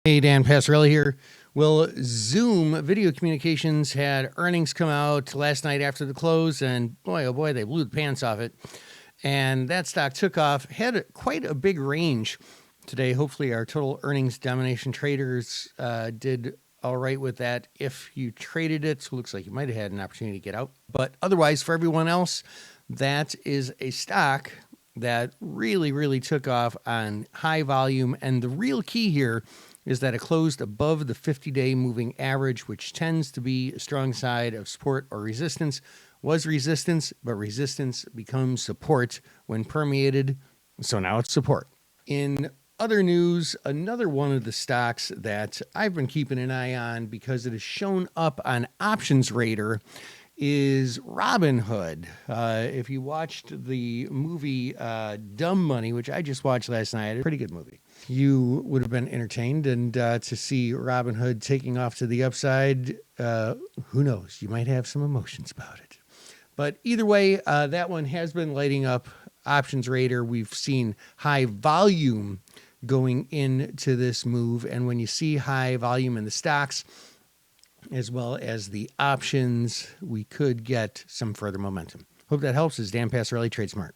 Hey, Dan Passarelli here. Well, Zoom Video Communications had earnings come out last night after the close, and boy, oh boy, they blew the pants off it. And that stock took off, had quite a big range today. Hopefully, our total earnings domination traders did all right with that. If you traded it, so it looks like you might have had an opportunity to get out. But otherwise, for everyone else, that is a stock that really took off on high volume. And the real key here is that it closed above the 50-day moving average, which tends to be a strong side of support or resistance. Was resistance, but resistance becomes support when permeated. So now it's support. In other news, another one of the stocks that I've been keeping an eye on because it has shown up on Options Radar is Robinhood. If you watched the movie Dumb Money, which I just watched last night, a pretty good movie, you would have been entertained. And to see Robinhood taking off to the upside, who knows? You might have some emotions about it. But either way, that one has been lighting up Options Radar. We've seen high volume going into this move. And when you see high volume in the stocks, as well as the options, we could get some further momentum. Hope that helps. This is Dan Passarelli, Trade Smart.